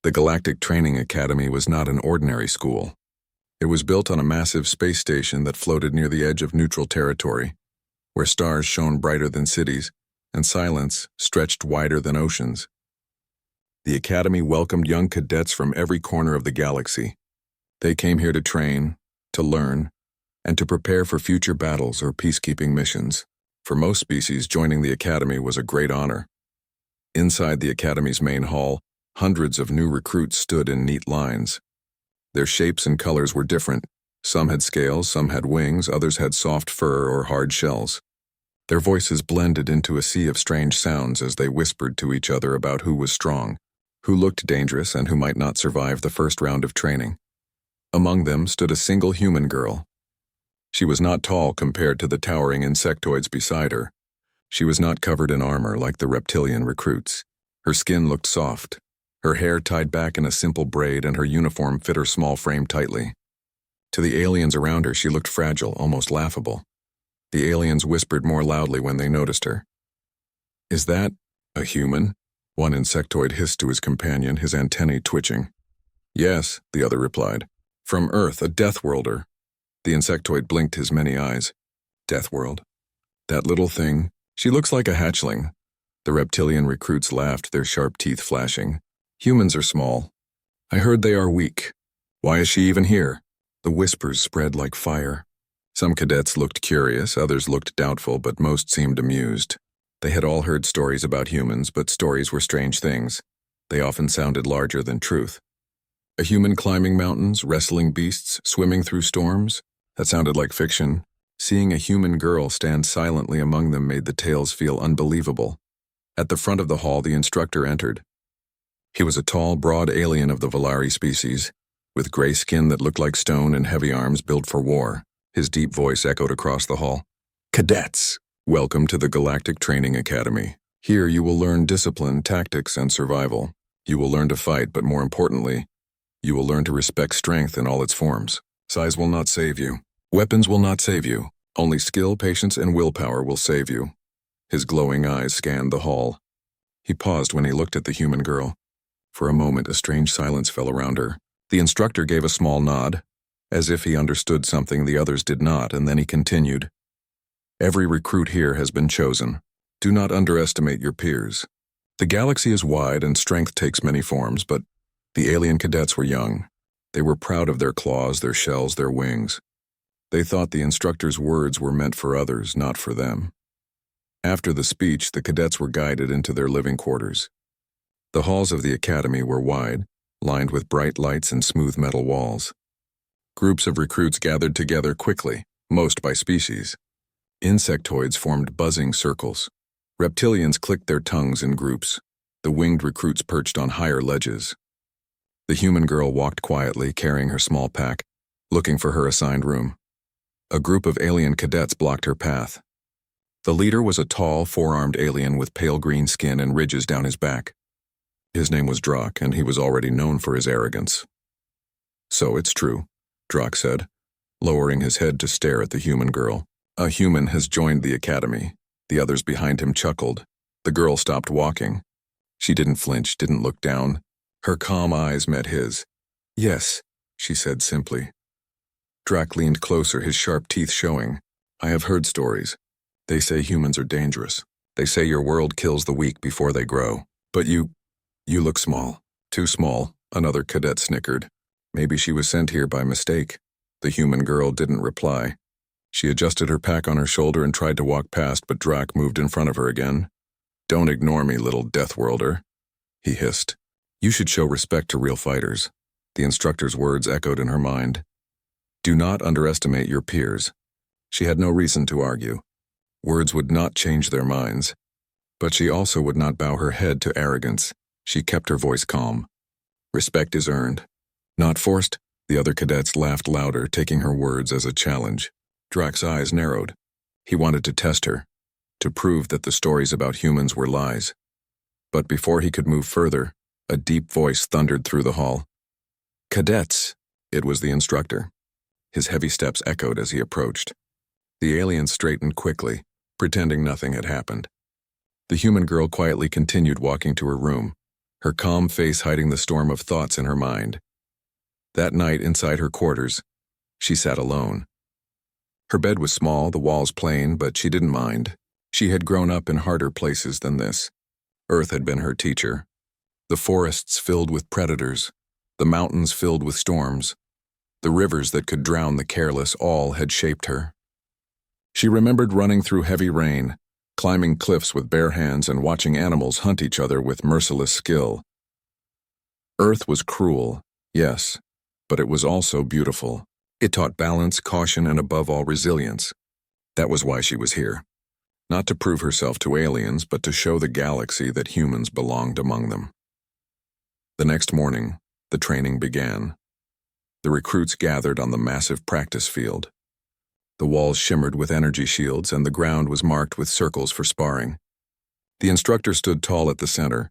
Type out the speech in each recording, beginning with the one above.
The Galactic Training Academy was not an ordinary school. It was built on a massive space station that floated near the edge of neutral territory, where stars shone brighter than cities and silence stretched wider than oceans. The academy welcomed young cadets from every corner of the galaxy. They came here to train, to learn, and to prepare for future battles or peacekeeping missions. For most species, joining the academy was a great honor. Inside the academy's main hall, hundreds of new recruits stood in neat lines. Their shapes and colors were different. Some had scales, some had wings, others had soft fur or hard shells. Their voices blended into a sea of strange sounds as they whispered to each other about who was strong, who looked dangerous, and who might not survive the first round of training. Among them stood a single human girl. She was not tall compared to the towering insectoids beside her. She was not covered in armor like the reptilian recruits. Her skin looked soft, her hair tied back in a simple braid, and her uniform fit her small frame tightly. To the aliens around her, she looked fragile, almost laughable. The aliens whispered more loudly when they noticed her. "Is that a human?" One insectoid hissed to his companion, his antennae twitching. "Yes," the other replied. "From Earth, a Deathworlder." The insectoid blinked his many eyes. "Deathworld? That little thing? She looks like a hatchling." The reptilian recruits laughed, their sharp teeth flashing. "Humans are small. I heard they are weak. Why is she even here?" The whispers spread like fire. Some cadets looked curious, others looked doubtful, but most seemed amused. They had all heard stories about humans, but stories were strange things. They often sounded larger than truth. A human climbing mountains, wrestling beasts, swimming through storms? That sounded like fiction. Seeing a human girl stand silently among them made the tales feel unbelievable. At the front of the hall, the instructor entered. He was a tall, broad alien of the Volari species, with gray skin that looked like stone and heavy arms built for war. His deep voice echoed across the hall. "Cadets, welcome to the Galactic Training Academy. Here you will learn discipline, tactics, and survival. You will learn to fight, but more importantly, you will learn to respect strength in all its forms. Size will not save you. Weapons will not save you. Only skill, patience, and willpower will save you." His glowing eyes scanned the hall. He paused when he looked at the human girl. For a moment, a strange silence fell around her. The instructor gave a small nod, as if he understood something the others did not, and then he continued. "Every recruit here has been chosen. Do not underestimate your peers. The galaxy is wide and strength takes many forms, but the alien cadets were young. They were proud of their claws, their shells, their wings. They thought the instructor's words were meant for others, not for them." After the speech, the cadets were guided into their living quarters. The halls of the academy were wide, lined with bright lights and smooth metal walls. Groups of recruits gathered together quickly, most by species. Insectoids formed buzzing circles. Reptilians clicked their tongues in groups. The winged recruits perched on higher ledges. The human girl walked quietly, carrying her small pack, looking for her assigned room. A group of alien cadets blocked her path. The leader was a tall, four-armed alien with pale green skin and ridges down his back. His name was Drak, and he was already known for his arrogance. "So it's true," Drak said, lowering his head to stare at the human girl. "A human has joined the academy." The others behind him chuckled. The girl stopped walking. She didn't flinch, didn't look down. Her calm eyes met his. "Yes," she said simply. Drak leaned closer, his sharp teeth showing. "I have heard stories. They say humans are dangerous. They say your world kills the weak before they grow. But you look small." "Too small," another cadet snickered. Maybe she was sent here by mistake. The human girl didn't reply. She adjusted her pack on her shoulder and tried to walk past, but Drak moved in front of her again. "Don't ignore me, little Deathworlder," he hissed. "You should show respect to real fighters." The instructor's words echoed in her mind. "Do not underestimate your peers." She had no reason to argue. Words would not change their minds. But she also would not bow her head to arrogance. She kept her voice calm. "Respect is earned, not forced." The other cadets laughed louder, taking her words as a challenge. Drak's eyes narrowed. He wanted to test her, to prove that the stories about humans were lies. But before he could move further, a deep voice thundered through the hall. "Cadets!" It was the instructor. His heavy steps echoed as he approached. The alien straightened quickly, pretending nothing had happened. The human girl quietly continued walking to her room. her calm face hiding the storm of thoughts in her mind. That night, inside her quarters, she sat alone. Her bed was small, the walls plain, but she didn't mind. She had grown up in harder places than this. Earth had been her teacher. The forests filled with predators, the mountains filled with storms, the rivers that could drown the careless, all had shaped her. She remembered running through heavy rain, climbing cliffs with bare hands and watching animals hunt each other with merciless skill. Earth was cruel, yes, but it was also beautiful. It taught balance, caution, and above all, resilience. That was why she was here. Not to prove herself to aliens, but to show the galaxy that humans belonged among them. The next morning, the training began. The recruits gathered on the massive practice field. The walls shimmered with energy shields, and the ground was marked with circles for sparring. The instructor stood tall at the center.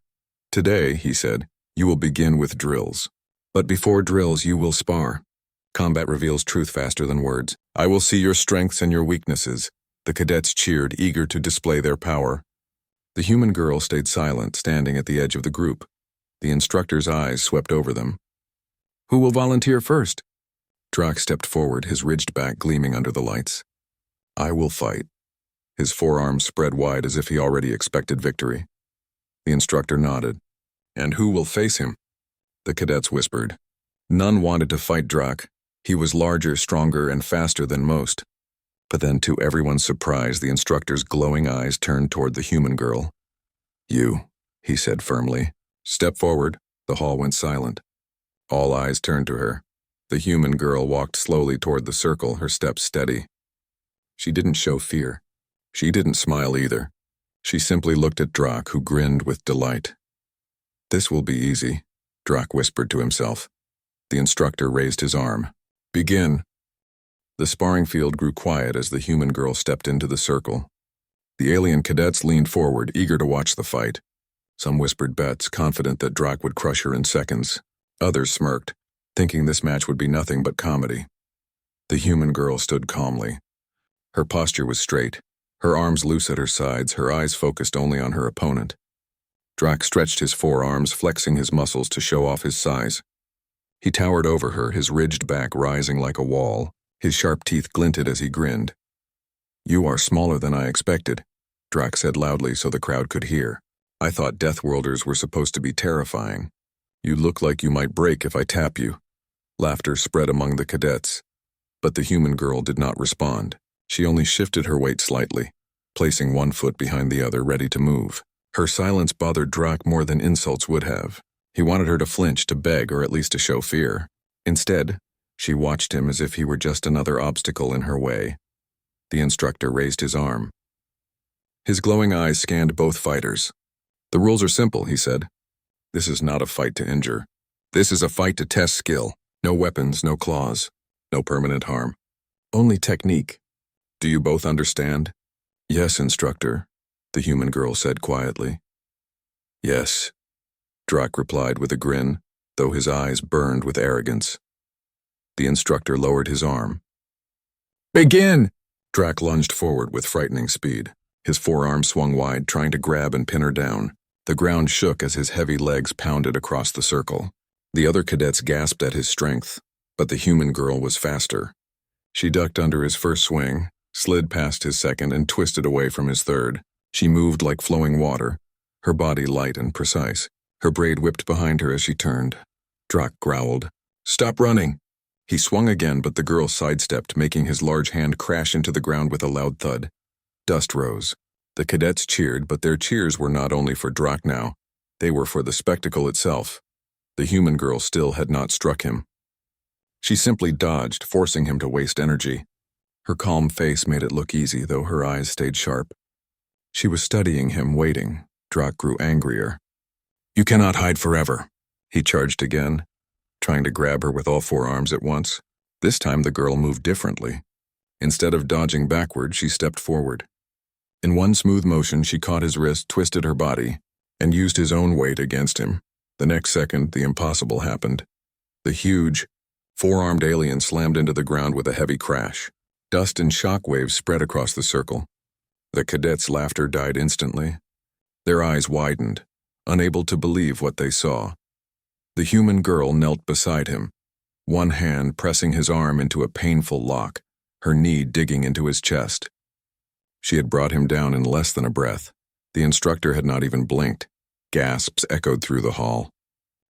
"Today," he said, "you will begin with drills. But before drills, you will spar. Combat reveals truth faster than words. I will see your strengths and your weaknesses." The cadets cheered, eager to display their power. The human girl stayed silent, standing at the edge of the group. The instructor's eyes swept over them. "Who will volunteer first?" Drak stepped forward, his ridged back gleaming under the lights. "I will fight." His forearms spread wide as if he already expected victory. The instructor nodded. "And who will face him?" The cadets whispered. None wanted to fight Drak. He was larger, stronger, and faster than most. But then, to everyone's surprise, the instructor's glowing eyes turned toward the human girl. "You," he said firmly. "Step forward." The hall went silent. All eyes turned to her. The human girl walked slowly toward the circle, her steps steady. She didn't show fear. She didn't smile either. She simply looked at Drak, who grinned with delight. "This will be easy," Drak whispered to himself. The instructor raised his arm. "Begin." The sparring field grew quiet as the human girl stepped into the circle. The alien cadets leaned forward, eager to watch the fight. Some whispered bets, confident that Drak would crush her in seconds. Others smirked, thinking this match would be nothing but comedy. The human girl stood calmly. Her posture was straight, her arms loose at her sides, her eyes focused only on her opponent. Drak stretched his forearms, flexing his muscles to show off his size. He towered over her, his ridged back rising like a wall. His sharp teeth glinted as he grinned. "You are smaller than I expected," Drak said loudly so the crowd could hear. "I thought Deathworlders were supposed to be terrifying. You look like you might break if I tap you." Laughter spread among the cadets. But the human girl did not respond. She only shifted her weight slightly, placing one foot behind the other, ready to move. Her silence bothered Drak more than insults would have. He wanted her to flinch, to beg, or at least to show fear. Instead, she watched him as if he were just another obstacle in her way. The instructor raised his arm. His glowing eyes scanned both fighters. "The rules are simple," he said. "This is not a fight to injure. This is a fight to test skill. No weapons, no claws, no permanent harm. Only technique. Do you both understand?" "Yes, instructor," the human girl said quietly. "Yes," Drak replied with a grin, though his eyes burned with arrogance. The instructor lowered his arm. "Begin!" Drak lunged forward with frightening speed. His forearm swung wide, trying to grab and pin her down. The ground shook as his heavy legs pounded across the circle. The other cadets gasped at his strength, but the human girl was faster. She ducked under his first swing, slid past his second, and twisted away from his third. She moved like flowing water, her body light and precise. Her braid whipped behind her as she turned. Drak growled, "Stop running!" He swung again, but the girl sidestepped, making his large hand crash into the ground with a loud thud. Dust rose. The cadets cheered, but their cheers were not only for Drak now. They were for the spectacle itself. The human girl still had not struck him. She simply dodged, forcing him to waste energy. Her calm face made it look easy, though her eyes stayed sharp. She was studying him, waiting. Drak grew angrier. "You cannot hide forever," he charged again, trying to grab her with all four arms at once. This time the girl moved differently. Instead of dodging backward, she stepped forward. In one smooth motion, she caught his wrist, twisted her body, and used his own weight against him. The next second, the impossible happened. The huge, four-armed alien slammed into the ground with a heavy crash. Dust and shockwaves spread across the circle. The cadets' laughter died instantly. Their eyes widened. unable to believe what they saw. The human girl knelt beside him, one hand pressing his arm into a painful lock, her knee digging into his chest. She had brought him down in less than a breath. The instructor had not even blinked. Gasps echoed through the hall.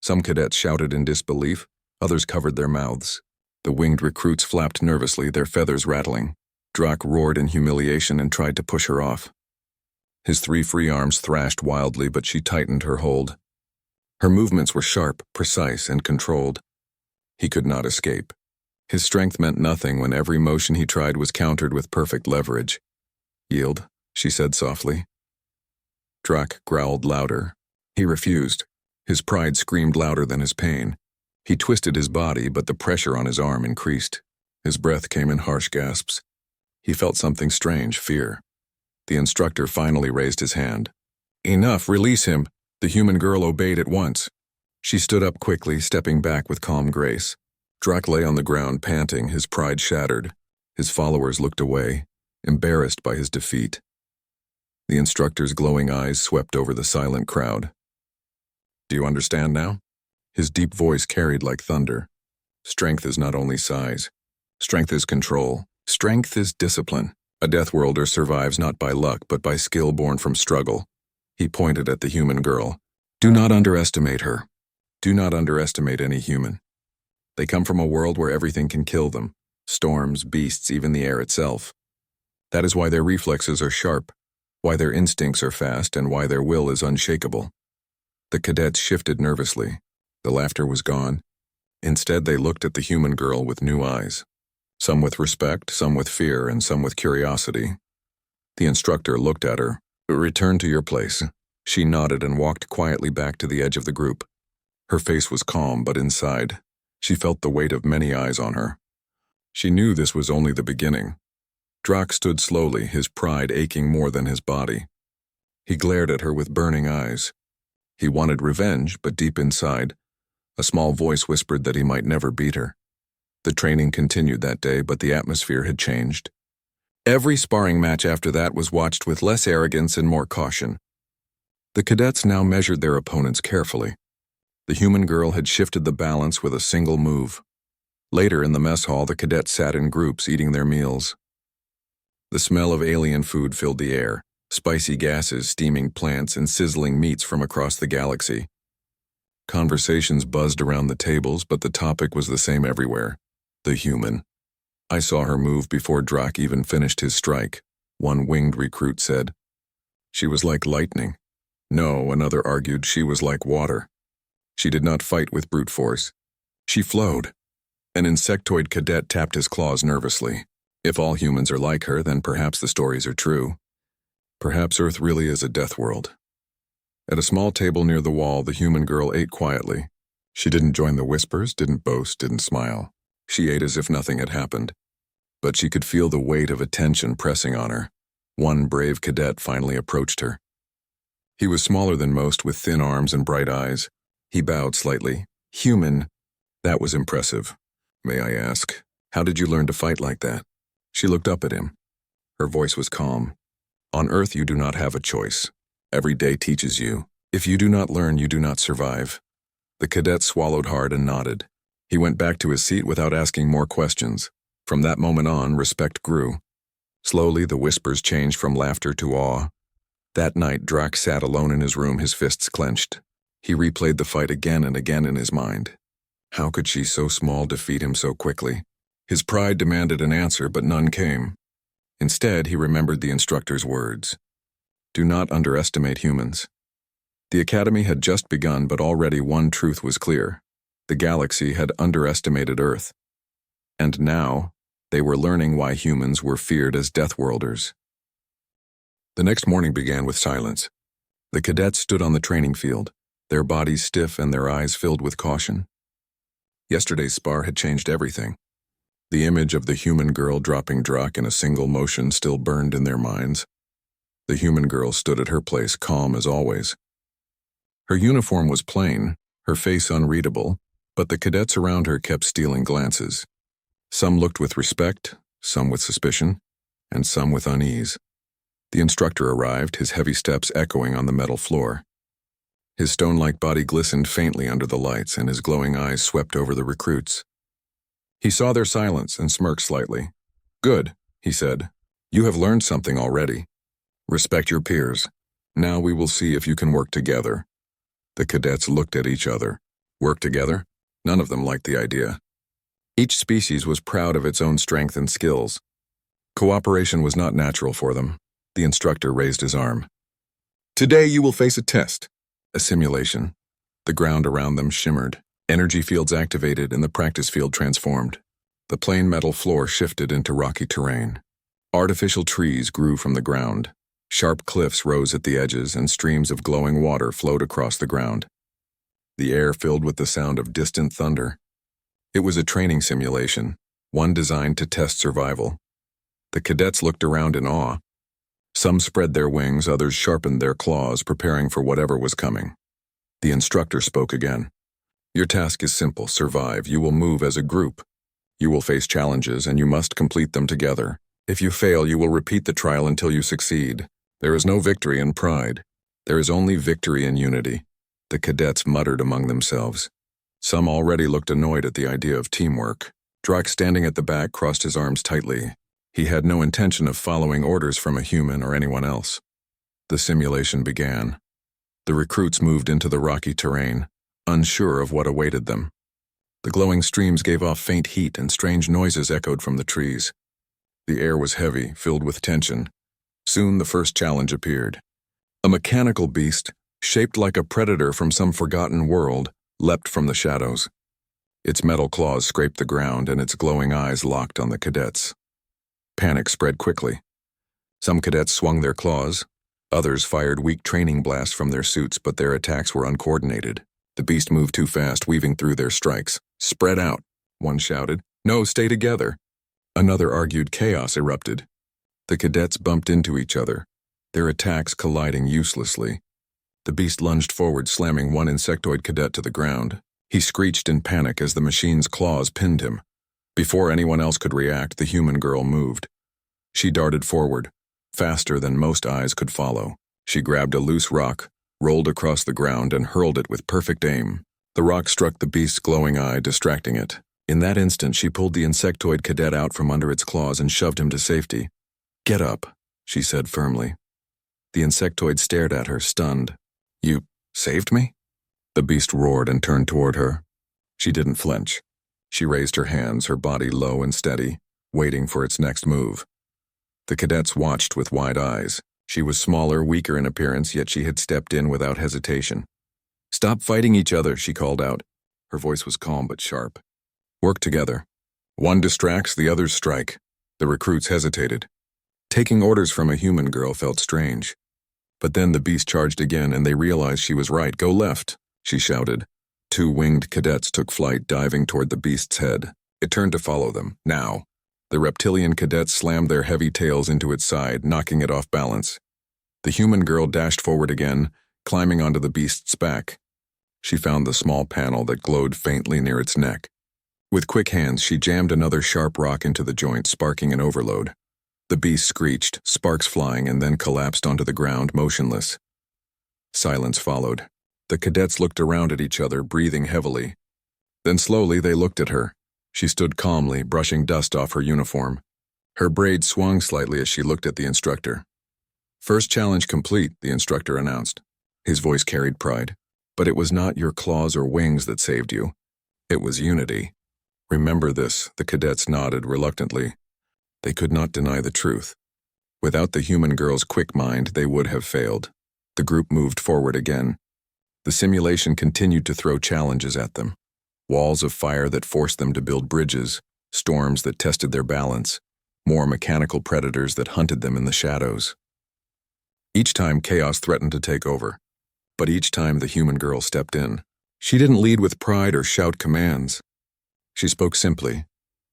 Some cadets shouted in disbelief, others covered their mouths. The winged recruits flapped nervously, their feathers rattling. Drac roared in humiliation and tried to push her off. His 3 free arms thrashed wildly, but she tightened her hold. Her movements were sharp, precise, and controlled. He could not escape. His strength meant nothing when every motion he tried was countered with perfect leverage. "Yield," she said softly. Drac growled louder. He refused. His pride screamed louder than his pain. He twisted his body, but the pressure on his arm increased. His breath came in harsh gasps. He felt something strange, fear. The instructor finally raised his hand. "Enough, release him." The human girl obeyed at once. She stood up quickly, stepping back with calm grace. Drac lay on the ground, panting, his pride shattered. His followers looked away, embarrassed by his defeat. The instructor's glowing eyes swept over the silent crowd. "Do you understand now?" His deep voice carried like thunder. "Strength is not only size. Strength is control. Strength is discipline. A Deathworlder survives not by luck, but by skill born from struggle." He pointed at the human girl. "Do not underestimate her. Do not underestimate any human. They come from a world where everything can kill them. Storms, beasts, even the air itself. That is why their reflexes are sharp, why their instincts are fast, and why their will is unshakable." The cadets shifted nervously. The laughter was gone. Instead, they looked at the human girl with new eyes. Some with respect, some with fear, and some with curiosity. The instructor looked at her. "Return to your place." She nodded and walked quietly back to the edge of the group. Her face was calm, but inside, she felt the weight of many eyes on her. She knew this was only the beginning. Drac stood slowly, his pride aching more than his body. He glared at her with burning eyes. He wanted revenge, but deep inside, a small voice whispered that he might never beat her. The training continued that day, but the atmosphere had changed. Every sparring match after that was watched with less arrogance and more caution. The cadets now measured their opponents carefully. The human girl had shifted the balance with a single move. Later in the mess hall, the cadets sat in groups eating their meals. The smell of alien food filled the air, spicy gases, steaming plants, and sizzling meats from across the galaxy. Conversations buzzed around the tables, but the topic was the same everywhere: the human. "I saw her move before Drac even finished his strike," one winged recruit said. "She was like lightning." "No," another argued, "she was like water. She did not fight with brute force. She flowed." An insectoid cadet tapped his claws nervously. If all humans are like her, then perhaps the stories are true. Perhaps Earth really is a death world. At a small table near the wall, the human girl ate quietly. She didn't join the whispers, didn't boast, didn't smile. She ate as if nothing had happened. But she could feel the weight of attention pressing on her. One brave cadet finally approached her. He was smaller than most, with thin arms and bright eyes. He bowed slightly. "Human." That was impressive. "May I ask, how did you learn to fight like that?" She looked up at him. Her voice was calm. "On Earth, you do not have a choice. Every day teaches you. If you do not learn, you do not survive." The cadet swallowed hard and nodded. He went back to his seat without asking more questions. From that moment on, respect grew. Slowly, the whispers changed from laughter to awe. That night, Drac sat alone in his room, his fists clenched. He replayed the fight again and again in his mind. How could she, so small, defeat him so quickly? His pride demanded an answer, but none came. Instead, he remembered the instructor's words. "Do not underestimate humans." The academy had just begun, but already one truth was clear. The galaxy had underestimated Earth. And now, they were learning why humans were feared as Deathworlders. The next morning began with silence. The cadets stood on the training field, their bodies stiff and their eyes filled with caution. Yesterday's spar had changed everything. The image of the human girl dropping Drac in a single motion still burned in their minds. The human girl stood at her place, calm as always. Her uniform was plain, her face unreadable, but the cadets around her kept stealing glances. Some looked with respect, some with suspicion, and some with unease. The instructor arrived, his heavy steps echoing on the metal floor. His stone-like body glistened faintly under the lights, and his glowing eyes swept over the recruits. He saw their silence and smirked slightly. "Good," he said. "You have learned something already. Respect your peers. Now we will see if you can work together." The cadets looked at each other. Work together? None of them liked the idea. Each species was proud of its own strength and skills. Cooperation was not natural for them. The instructor raised his arm. "Today you will face a test." A simulation. The ground around them shimmered. Energy fields activated and the practice field transformed. The plain metal floor shifted into rocky terrain. Artificial trees grew from the ground. Sharp cliffs rose at the edges and streams of glowing water flowed across the ground. The air filled with the sound of distant thunder. It was a training simulation, one designed to test survival. The cadets looked around in awe. Some spread their wings, others sharpened their claws, preparing for whatever was coming. The instructor spoke again. "Your task is simple: survive. You will move as a group. You will face challenges, and you must complete them together. If you fail, you will repeat the trial until you succeed. There is no victory in pride. There is only victory in unity." The cadets muttered among themselves. Some already looked annoyed at the idea of teamwork. Drak, standing at the back, crossed his arms tightly. He had no intention of following orders from a human or anyone else. The simulation began. The recruits moved into the rocky terrain, unsure of what awaited them. The glowing streams gave off faint heat and strange noises echoed from the trees. The air was heavy, filled with tension. Soon the first challenge appeared. A mechanical beast, shaped like a predator from some forgotten world, leapt from the shadows. Its metal claws scraped the ground and its glowing eyes locked on the cadets. Panic spread quickly. Some cadets swung their claws. Others fired weak training blasts from their suits, but their attacks were uncoordinated. The beast moved too fast, weaving through their strikes. "Spread out," one shouted. "No, stay together." Another argued. Chaos erupted. The cadets bumped into each other, their attacks colliding uselessly. The beast lunged forward, slamming one insectoid cadet to the ground. He screeched in panic as the machine's claws pinned him. Before anyone else could react, the human girl moved. She darted forward, faster than most eyes could follow. She grabbed a loose rock, rolled across the ground, and hurled it with perfect aim. The rock struck the beast's glowing eye, distracting it. In that instant, she pulled the insectoid cadet out from under its claws and shoved him to safety. "Get up," she said firmly. The insectoid stared at her, stunned. "You saved me?" The beast roared and turned toward her. She didn't flinch. She raised her hands, her body low and steady, waiting for its next move. The cadets watched with wide eyes. She was smaller, weaker in appearance, yet she had stepped in without hesitation. "Stop fighting each other," she called out. Her voice was calm but sharp. "Work together. One distracts, the others strike." The recruits hesitated. Taking orders from a human girl felt strange. But then the beast charged again, and they realized she was right. "Go left," she shouted. Two winged cadets took flight, diving toward the beast's head. It turned to follow them. Now, the reptilian cadets slammed their heavy tails into its side, knocking it off balance. The human girl dashed forward again, climbing onto the beast's back. She found the small panel that glowed faintly near its neck. With quick hands, she jammed another sharp rock into the joint, sparking an overload. The beast screeched, sparks flying, and then collapsed onto the ground, motionless. Silence followed. The cadets looked around at each other, breathing heavily. Then slowly they looked at her. She stood calmly, brushing dust off her uniform. Her braids swung slightly as she looked at the instructor. "First challenge complete," the instructor announced. His voice carried pride. "But it was not your claws or wings that saved you. It was unity. Remember this." The cadets nodded reluctantly. They could not deny the truth. Without the human girl's quick mind, they would have failed. The group moved forward again. The simulation continued to throw challenges at them. Walls of fire that forced them to build bridges, storms that tested their balance, more mechanical predators that hunted them in the shadows. Each time chaos threatened to take over, but each time the human girl stepped in. She didn't lead with pride or shout commands. She spoke simply,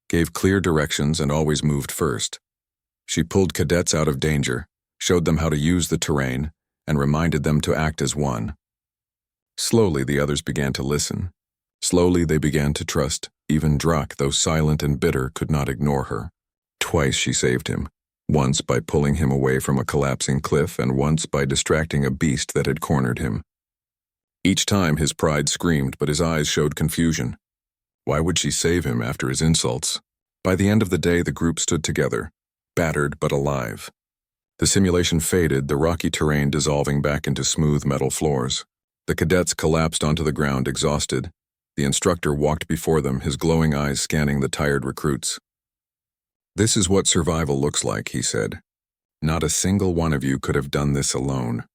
gave clear directions, and always moved first. She pulled cadets out of danger, showed them how to use the terrain, and reminded them to act as one. Slowly, the others began to listen. Slowly, they began to trust. Even Drak, though silent and bitter, could not ignore her. Twice she saved him. Once by pulling him away from a collapsing cliff, and once by distracting a beast that had cornered him. Each time his pride screamed, but his eyes showed confusion. Why would she save him after his insults? By the end of the day, the group stood together, battered but alive. The simulation faded, the rocky terrain dissolving back into smooth metal floors. The cadets collapsed onto the ground, exhausted. The instructor walked before them, his glowing eyes scanning the tired recruits. "This is what survival looks like," he said. "Not a single one of you could have done this alone.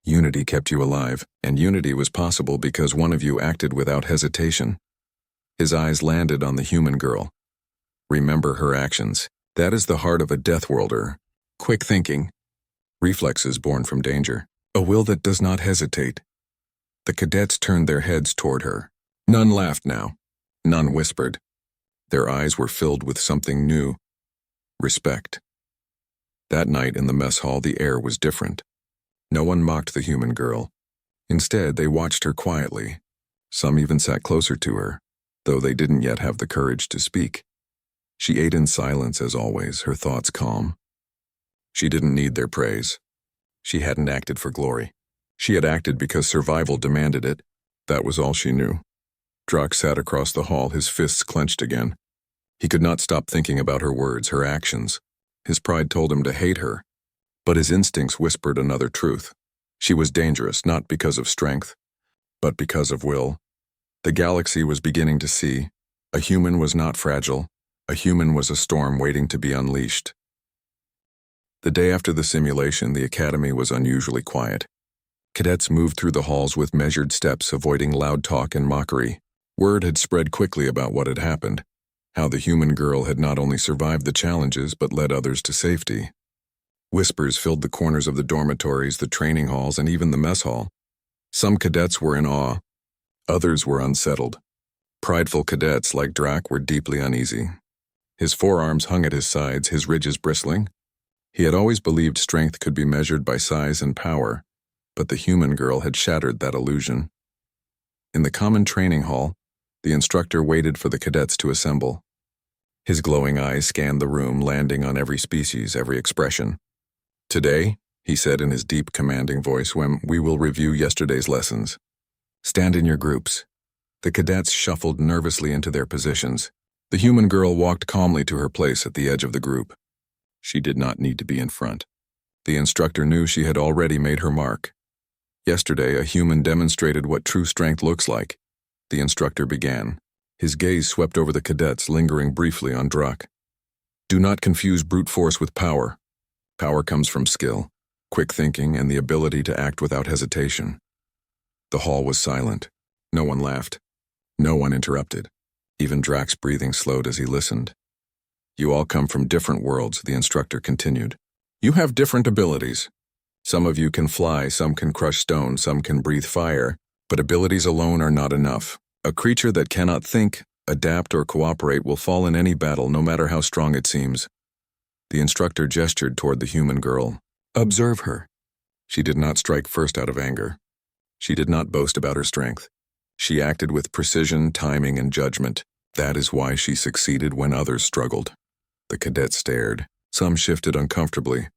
Unity kept you alive, and unity was possible because one of you acted without hesitation." His eyes landed on the human girl. "Remember her actions. That is the heart of a Deathworlder. Quick thinking. Reflexes born from danger. A will that does not hesitate." The cadets turned their heads toward her. None laughed now. None whispered. Their eyes were filled with something new. Respect. That night in the mess hall, the air was different. No one mocked the human girl. Instead, they watched her quietly. Some even sat closer to her, though they didn't yet have the courage to speak. She ate in silence as always, her thoughts calm. She didn't need their praise. She hadn't acted for glory. She had acted because survival demanded it. That was all she knew. Drak sat across the hall, his fists clenched again. He could not stop thinking about her words, her actions. His pride told him to hate her, but his instincts whispered another truth. She was dangerous, not because of strength, but because of will. The galaxy was beginning to see. A human was not fragile. A human was a storm waiting to be unleashed. The day after the simulation, the academy was unusually quiet. Cadets moved through the halls with measured steps, avoiding loud talk and mockery. Word had spread quickly about what had happened, how the human girl had not only survived the challenges but led others to safety. Whispers filled the corners of the dormitories, the training halls, and even the mess hall. Some cadets were in awe. Others were unsettled. Prideful cadets like Drak were deeply uneasy. His forearms hung at his sides, his ridges bristling. He had always believed strength could be measured by size and power, but the human girl had shattered that illusion. In the common training hall, the instructor waited for the cadets to assemble. His glowing eyes scanned the room, landing on every species, every expression. "Today," he said in his deep, commanding voice, "we will review yesterday's lessons. Stand in your groups." The cadets shuffled nervously into their positions. The human girl walked calmly to her place at the edge of the group. She did not need to be in front. The instructor knew she had already made her mark. Yesterday, a human demonstrated what true strength looks like. The instructor began. His gaze swept over the cadets, lingering briefly on Drak. "Do not confuse brute force with power. Power comes from skill, quick thinking, and the ability to act without hesitation." The hall was silent. No one laughed. No one interrupted. Even Drak's breathing slowed as he listened. "You all come from different worlds," the instructor continued. "You have different abilities. Some of you can fly, some can crush stone, some can breathe fire, but abilities alone are not enough. A creature that cannot think, adapt, or cooperate will fall in any battle, no matter how strong it seems." The instructor gestured toward the human girl. "Observe her." She did not strike first out of anger. She did not boast about her strength. She acted with precision, timing, and judgment. That is why she succeeded when others struggled. The cadets stared. Some shifted uncomfortably,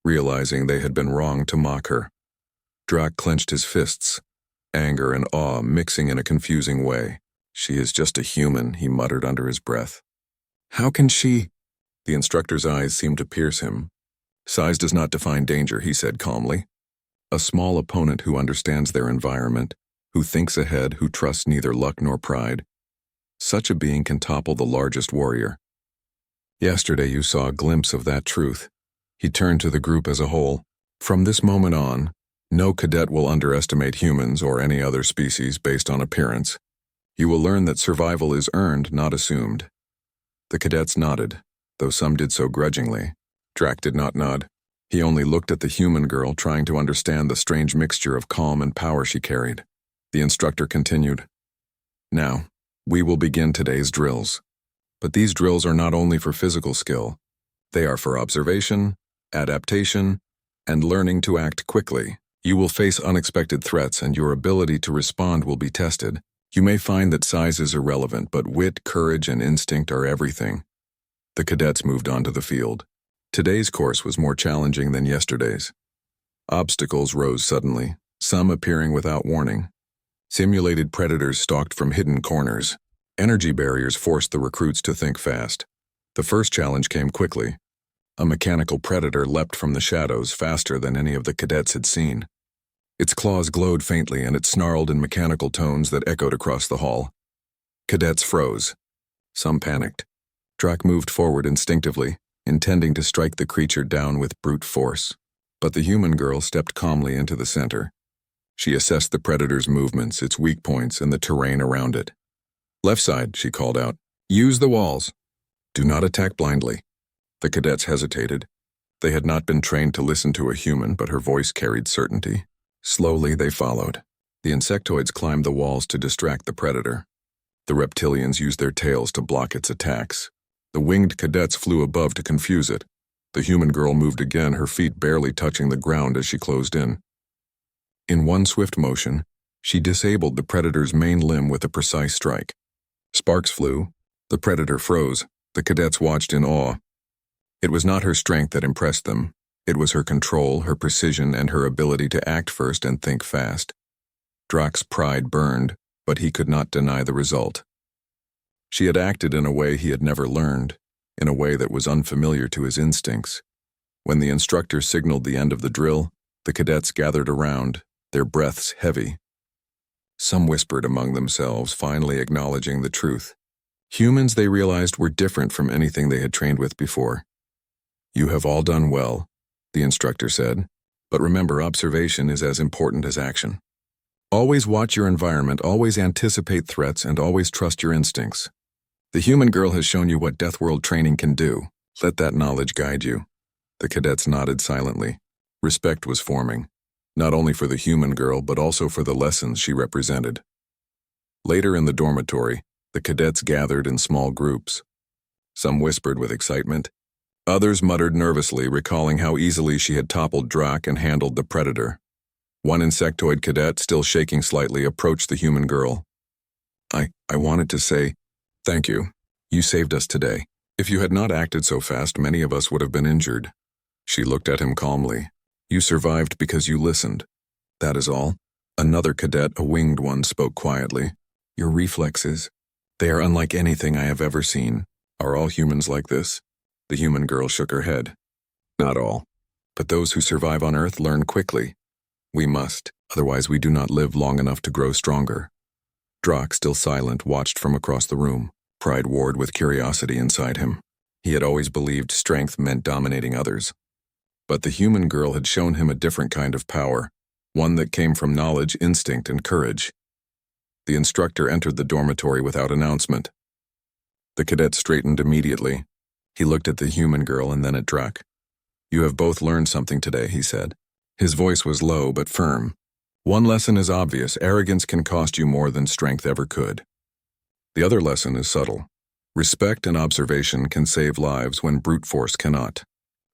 realizing they had been wrong to mock her. Drak clenched his fists, anger and awe mixing in a confusing way. "She is just a human," he muttered under his breath. "How can she—" The instructor's eyes seemed to pierce him. "Size does not define danger," he said calmly. "A small opponent who understands their environment, who thinks ahead, who trusts neither luck nor pride. Such a being can topple the largest warrior." Yesterday you saw a glimpse of that truth. He turned to the group as a whole. "From this moment on, no cadet will underestimate humans or any other species based on appearance. You will learn that survival is earned, not assumed." The cadets nodded, though some did so grudgingly. Drak did not nod. He only looked at the human girl, trying to understand the strange mixture of calm and power she carried. The instructor continued. "Now, we will begin today's drills. But these drills are not only for physical skill. They are for observation, adaptation, and learning to act quickly. You will face unexpected threats, and your ability to respond will be tested. You may find that size is irrelevant, but wit, courage, and instinct are everything." The cadets moved on to the field. Today's course was more challenging than yesterday's. Obstacles rose suddenly, some appearing without warning. Simulated predators stalked from hidden corners. Energy barriers forced the recruits to think fast. The first challenge came quickly. A mechanical predator leapt from the shadows faster than any of the cadets had seen. Its claws glowed faintly and it snarled in mechanical tones that echoed across the hall. Cadets froze. Some panicked. Drac moved forward instinctively, intending to strike the creature down with brute force. But the human girl stepped calmly into the center. She assessed the predator's movements, its weak points, and the terrain around it. "Left side," she called out. "Use the walls. Do not attack blindly." The cadets hesitated. They had not been trained to listen to a human, but her voice carried certainty. Slowly, they followed. The insectoids climbed the walls to distract the predator. The reptilians used their tails to block its attacks. The winged cadets flew above to confuse it. The human girl moved again, her feet barely touching the ground as she closed in. In one swift motion, she disabled the predator's main limb with a precise strike. Sparks flew. The predator froze. The cadets watched in awe. It was not her strength that impressed them. It was her control, her precision, and her ability to act first and think fast. Drac's pride burned, but he could not deny the result. She had acted in a way he had never learned, in a way that was unfamiliar to his instincts. When the instructor signaled the end of the drill, the cadets gathered around, their breaths heavy. Some whispered among themselves, finally acknowledging the truth. Humans, they realized, were different from anything they had trained with before. "You have all done well," the instructor said, "but remember, observation is as important as action. Always watch your environment, always anticipate threats, and always trust your instincts. The human girl has shown you what Deathworld training can do. Let that knowledge guide you." The cadets nodded silently. Respect was forming, not only for the human girl, but also for the lessons she represented. Later in the dormitory, the cadets gathered in small groups. Some whispered with excitement. Others muttered nervously, recalling how easily she had toppled Drac and handled the predator. One insectoid cadet, still shaking slightly, approached the human girl. I wanted to say, thank you. You saved us today. If you had not acted so fast, many of us would have been injured." She looked at him calmly. "You survived because you listened. That is all." Another cadet, a winged one, spoke quietly. "Your reflexes, they are unlike anything I have ever seen. Are all humans like this?" The human girl shook her head. "Not all. But those who survive on Earth learn quickly. We must, otherwise we do not live long enough to grow stronger." Drac, still silent, watched from across the room. Pride warred with curiosity inside him. He had always believed strength meant dominating others. But the human girl had shown him a different kind of power, one that came from knowledge, instinct, and courage. The instructor entered the dormitory without announcement. The cadet straightened immediately. He looked at the human girl and then at Drac. "You have both learned something today," he said. His voice was low but firm. "One lesson is obvious: arrogance can cost you more than strength ever could. The other lesson is subtle. Respect and observation can save lives when brute force cannot.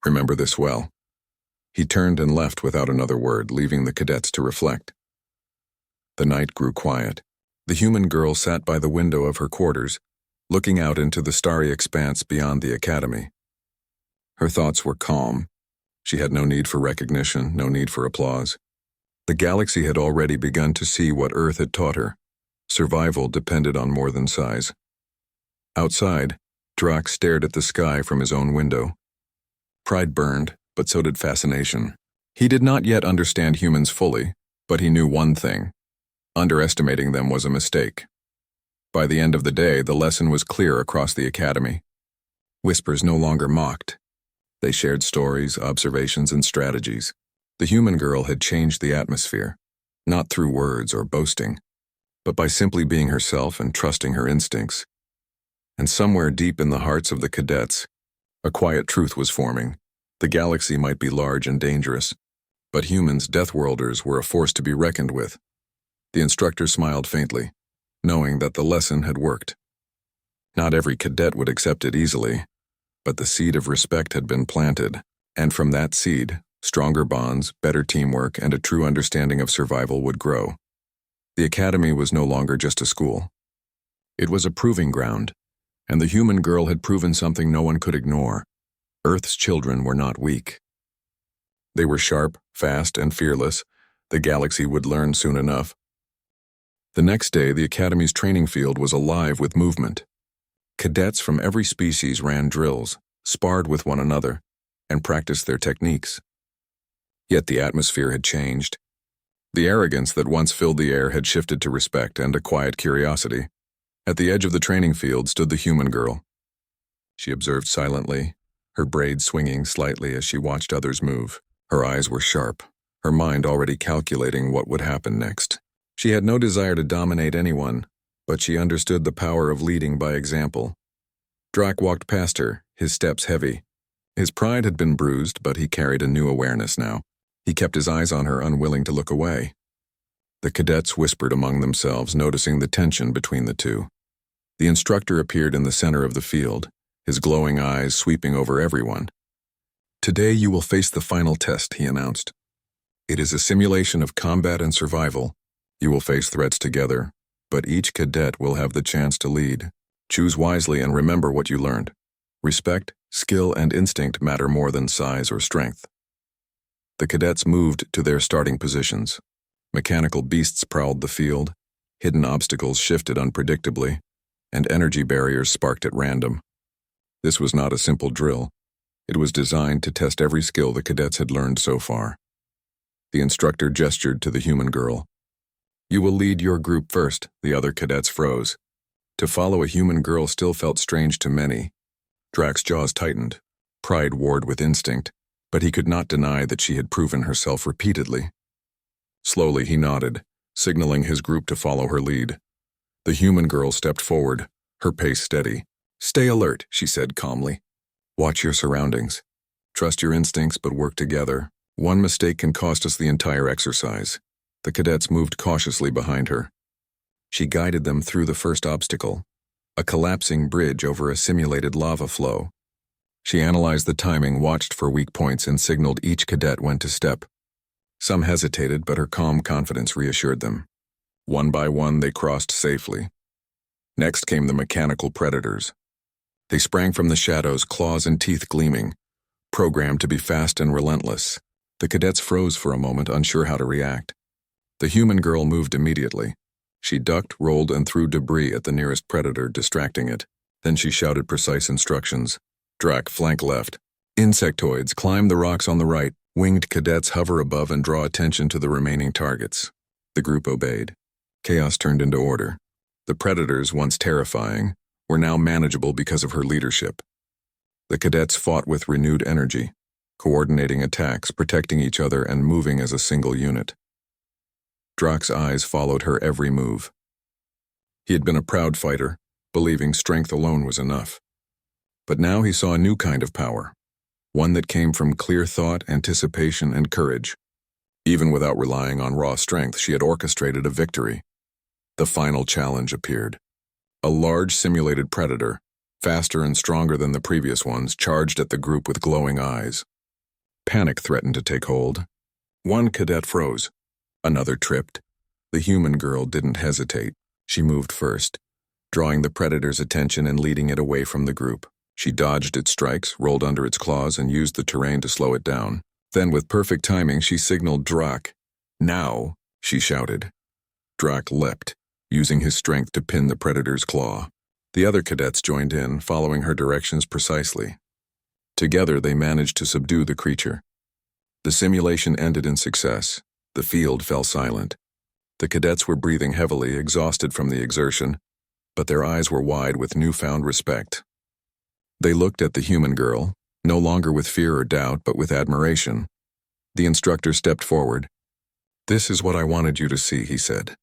Remember this well." He turned and left without another word, leaving the cadets to reflect. The night grew quiet. The human girl sat by the window of her quarters, looking out into the starry expanse beyond the academy. Her thoughts were calm. She had no need for recognition, no need for applause. The galaxy had already begun to see what Earth had taught her. Survival depended on more than size. Outside, Drac stared at the sky from his own window. Pride burned, but so did fascination. He did not yet understand humans fully, but he knew one thing: underestimating them was a mistake. By the end of the day, the lesson was clear across the academy. Whispers no longer mocked. They shared stories, observations, and strategies. The human girl had changed the atmosphere, not through words or boasting, but by simply being herself and trusting her instincts. And somewhere deep in the hearts of the cadets, a quiet truth was forming. The galaxy might be large and dangerous, but humans, Deathworlders, were a force to be reckoned with. The instructor smiled faintly, knowing that the lesson had worked. Not every cadet would accept it easily, but the seed of respect had been planted, and from that seed, stronger bonds, better teamwork, and a true understanding of survival would grow. The academy was no longer just a school. It was a proving ground, and the human girl had proven something no one could ignore. Earth's children were not weak. They were sharp, fast, and fearless. The galaxy would learn soon enough. The next day, the Academy's training field was alive with movement. Cadets from every species ran drills, sparred with one another, and practiced their techniques. Yet the atmosphere had changed. The arrogance that once filled the air had shifted to respect and a quiet curiosity. At the edge of the training field stood the human girl. She observed silently, her braids swinging slightly as she watched others move. Her eyes were sharp, her mind already calculating what would happen next. She had no desire to dominate anyone, but she understood the power of leading by example. Drac walked past her, his steps heavy. His pride had been bruised, but he carried a new awareness now. He kept his eyes on her, unwilling to look away. The cadets whispered among themselves, noticing the tension between the two. The instructor appeared in the center of the field, his glowing eyes sweeping over everyone. "Today you will face the final test," he announced. "It is a simulation of combat and survival. You will face threats together, but each cadet will have the chance to lead. Choose wisely and remember what you learned. Respect, skill, and instinct matter more than size or strength." The cadets moved to their starting positions. Mechanical beasts prowled the field, hidden obstacles shifted unpredictably, and energy barriers sparked at random. This was not a simple drill. It was designed to test every skill the cadets had learned so far. The instructor gestured to the human girl. "You will lead your group first." The other cadets froze. To follow a human girl still felt strange to many. Drac's jaws tightened. Pride warred with instinct, but he could not deny that she had proven herself repeatedly. Slowly he nodded, signaling his group to follow her lead. The human girl stepped forward, her pace steady. "Stay alert," she said calmly. "Watch your surroundings. Trust your instincts, but work together. One mistake can cost us the entire exercise." The cadets moved cautiously behind her. She guided them through the first obstacle, a collapsing bridge over a simulated lava flow. She analyzed the timing, watched for weak points, and signaled each cadet when to step. Some hesitated, but her calm confidence reassured them. One by one, they crossed safely. Next came the mechanical predators. They sprang from the shadows, claws and teeth gleaming, programmed to be fast and relentless. The cadets froze for a moment, unsure how to react. The human girl moved immediately. She ducked, rolled, and threw debris at the nearest predator, distracting it. Then she shouted precise instructions. "Drac, flank left. Insectoids, climb the rocks on the right. Winged cadets hover above and draw attention to the remaining targets." The group obeyed. Chaos turned into order. The predators, once terrifying, were now manageable because of her leadership. The cadets fought with renewed energy, coordinating attacks, protecting each other, and moving as a single unit. Drac's eyes followed her every move. He had been a proud fighter, believing strength alone was enough. But now he saw a new kind of power, one that came from clear thought, anticipation, and courage. Even without relying on raw strength, she had orchestrated a victory. The final challenge appeared. A large simulated predator, faster and stronger than the previous ones, charged at the group with glowing eyes. Panic threatened to take hold. One cadet froze. Another tripped. The human girl didn't hesitate. She moved first, drawing the predator's attention and leading it away from the group. She dodged its strikes, rolled under its claws, and used the terrain to slow it down. Then, with perfect timing, she signaled Drac. "Now," she shouted. Drac leapt, using his strength to pin the predator's claw. The other cadets joined in, following her directions precisely. Together, they managed to subdue the creature. The simulation ended in success. The field fell silent. The cadets were breathing heavily, exhausted from the exertion, but their eyes were wide with newfound respect. They looked at the human girl, no longer with fear or doubt, but with admiration. The instructor stepped forward. "This is what I wanted you to see," he said.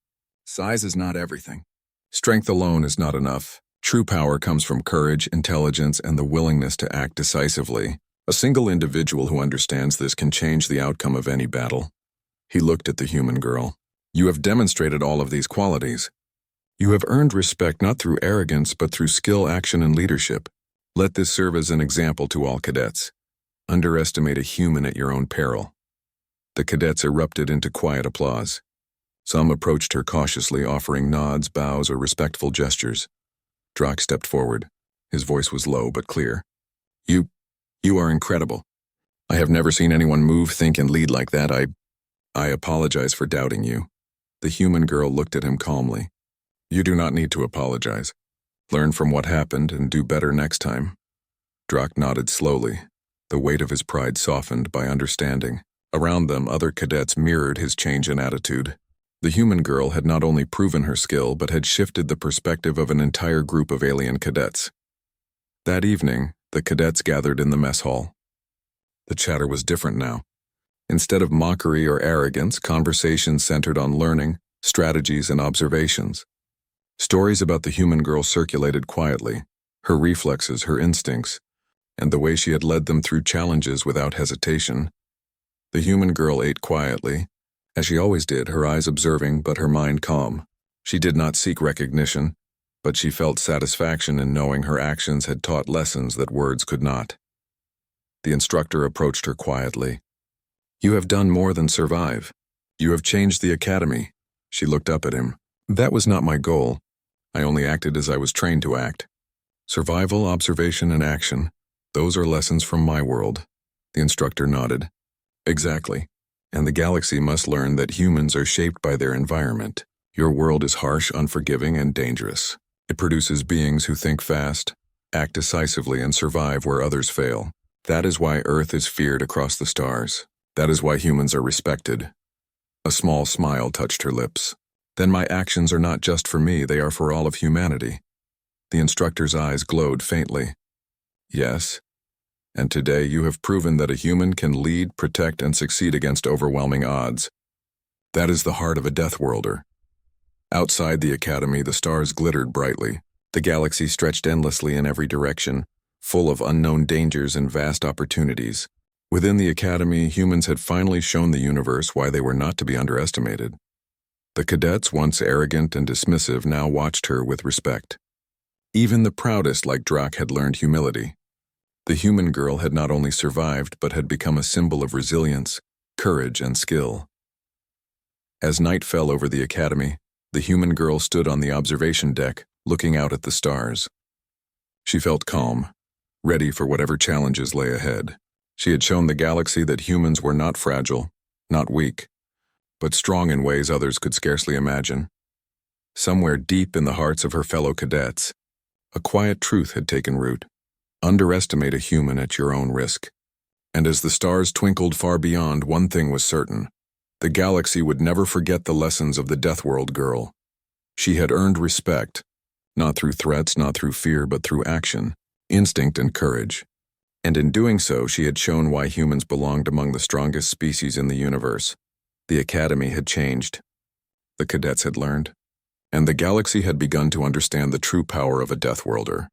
"Size is not everything. Strength alone is not enough. True power comes from courage, intelligence, and the willingness to act decisively. A single individual who understands this can change the outcome of any battle." He looked at the human girl. "You have demonstrated all of these qualities. You have earned respect not through arrogance, but through skill, action, and leadership. Let this serve as an example to all cadets. Underestimate a human at your own peril." The cadets erupted into quiet applause. Some approached her cautiously, offering nods, bows, or respectful gestures. Drac stepped forward. His voice was low but clear. You are incredible. I have never seen anyone move, think, and lead like that. I apologize for doubting you." The human girl looked at him calmly. You do not need to apologize. Learn from what happened and do better next time. Drak nodded slowly. The weight of his pride softened by understanding. Around them, other cadets mirrored his change in attitude. The human girl had not only proven her skill, but had shifted the perspective of an entire group of alien cadets. That evening, the cadets gathered in the mess hall. The chatter was different now. Instead of mockery or arrogance, conversations centered on learning, strategies, and observations. Stories about the human girl circulated quietly, her reflexes, her instincts, and the way she had led them through challenges without hesitation. The human girl ate quietly, as she always did, her eyes observing but her mind calm. She did not seek recognition, but she felt satisfaction in knowing her actions had taught lessons that words could not. The instructor approached her quietly. You have done more than survive. You have changed the academy. She looked up at him. That was not my goal. I only acted as I was trained to act. Survival, observation, and action. Those are lessons from my world. The instructor nodded. Exactly. And the galaxy must learn that humans are shaped by their environment. Your world is harsh, unforgiving, and dangerous. It produces beings who think fast, act decisively, and survive where others fail. That is why Earth is feared across the stars. That is why humans are respected. A small smile touched her lips. Then my actions are not just for me, they are for all of humanity. The instructor's eyes glowed faintly. Yes, and today you have proven that a human can lead, protect, and succeed against overwhelming odds. That is the heart of a Deathworlder. Outside the academy, the stars glittered brightly. The galaxy stretched endlessly in every direction, full of unknown dangers and vast opportunities. Within the academy, humans had finally shown the universe why they were not to be underestimated. The cadets, once arrogant and dismissive, now watched her with respect. Even the proudest, like Drak, had learned humility. The human girl had not only survived, but had become a symbol of resilience, courage, and skill. As night fell over the academy, the human girl stood on the observation deck, looking out at the stars. She felt calm, ready for whatever challenges lay ahead. She had shown the galaxy that humans were not fragile, not weak, but strong in ways others could scarcely imagine. Somewhere deep in the hearts of her fellow cadets, a quiet truth had taken root. Underestimate a human at your own risk. And as the stars twinkled far beyond, one thing was certain. The galaxy would never forget the lessons of the Deathworld girl. She had earned respect, not through threats, not through fear, but through action, instinct, and courage. And in doing so, she had shown why humans belonged among the strongest species in the universe. The academy had changed. The cadets had learned. And the galaxy had begun to understand the true power of a Deathworlder.